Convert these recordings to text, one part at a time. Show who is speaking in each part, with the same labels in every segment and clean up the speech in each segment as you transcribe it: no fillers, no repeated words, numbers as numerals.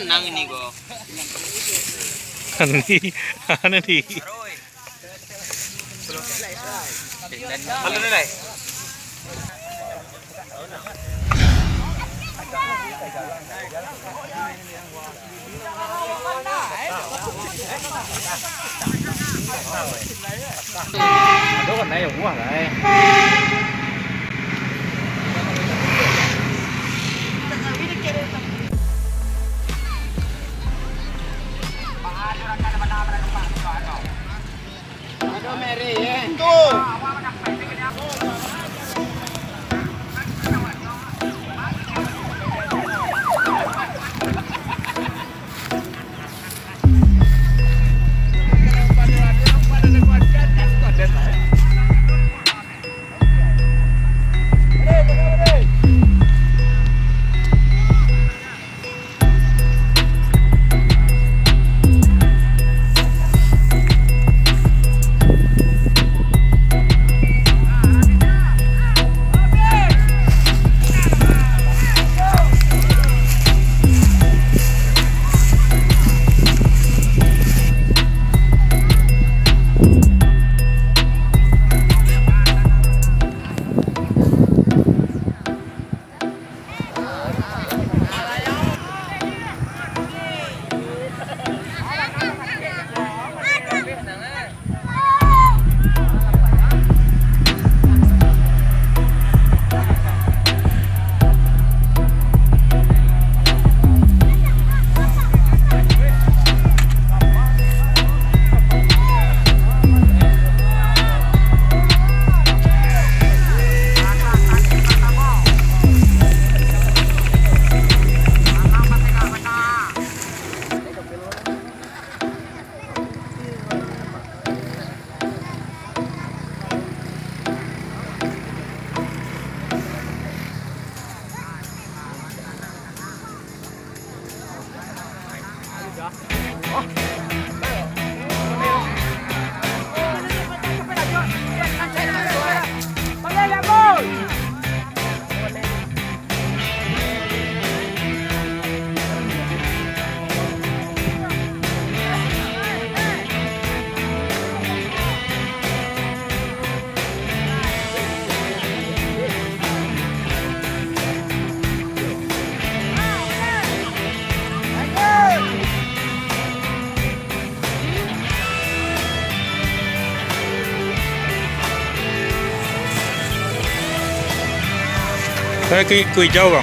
Speaker 1: nang ini kok.
Speaker 2: Ano di?
Speaker 1: Halo Nilai.
Speaker 3: Đó còn này cũng hoảng này.
Speaker 1: Aduh Mary ya. Tuh.
Speaker 2: Cái quỳ châu vào.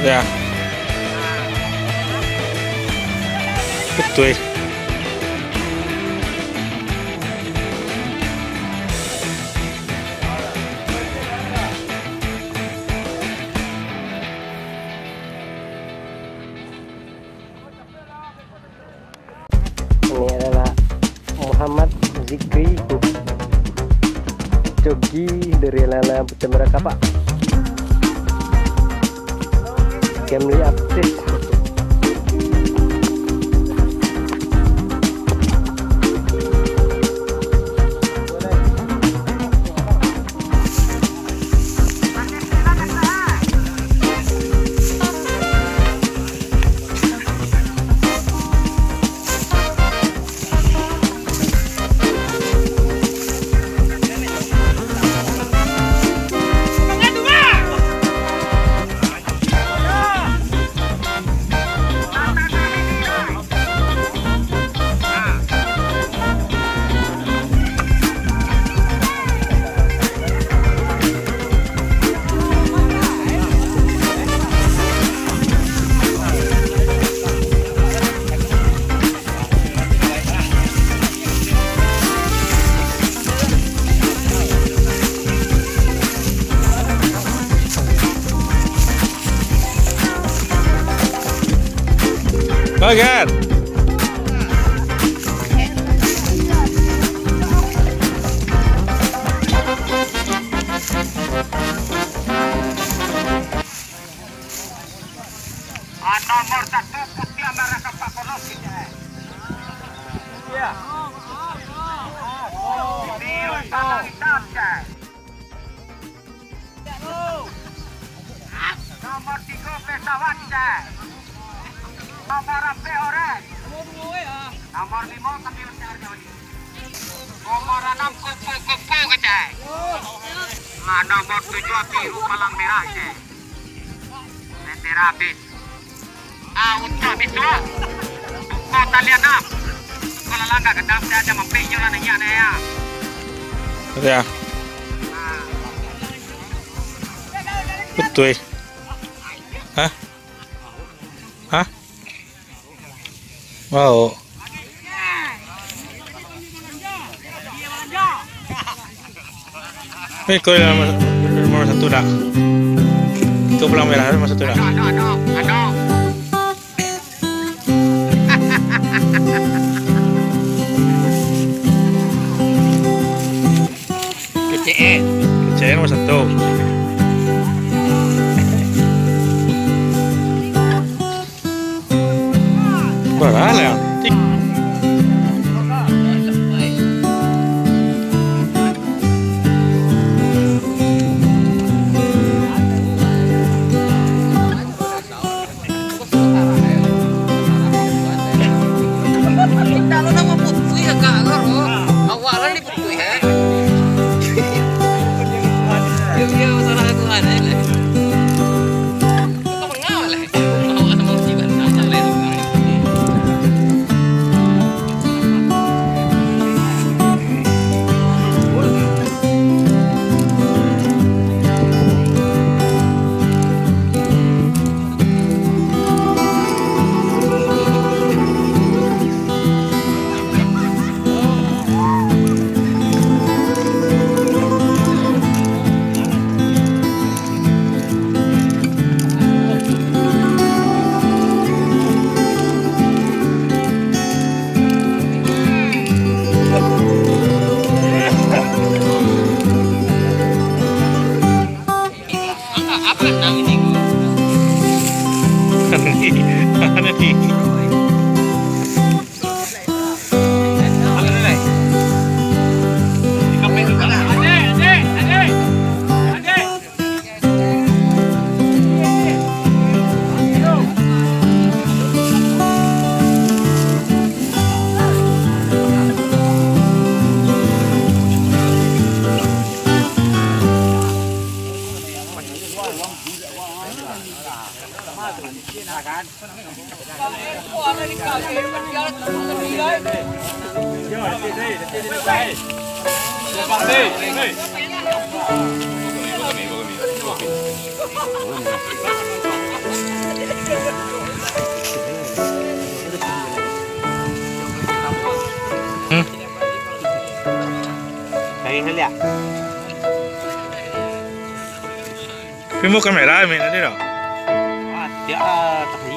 Speaker 2: Dạ. Betul.
Speaker 4: Ini adalah Muhammad Zikri Jogi dari Lala Pucamera Kapak. Gamely update.
Speaker 2: Bagat.
Speaker 1: Nomor 1 Pucamera Kapak Konos kita. Ya. Biru tanah hitam cek. Nomor 3 pesawat cek. Nomor 4 orange. Nomor 5 kamil cek. Nomor 6 kupu-kupu cek. Nomor 7 biru palang merah cek. Bendera bis. Untuk bisu, kau talian up. Kalau langkah ke dalam saja mempenyol anaknya ya.
Speaker 2: Ya. Betul. Hah? Hah? Wow. Kau nomor 1 dah. Kau pulang merah nomor 1 dah.
Speaker 1: Aduh.
Speaker 2: Kecil nomor 1. Berapa ya?
Speaker 5: Kalau nama putui ya kak, awalan di putui ya. Dia salah aku ada lah. Kau mengawal lah. Awak sama musibah saja lah.
Speaker 1: lihat.
Speaker 2: Phim mua camera mình nó đi đâu?
Speaker 1: Dia tak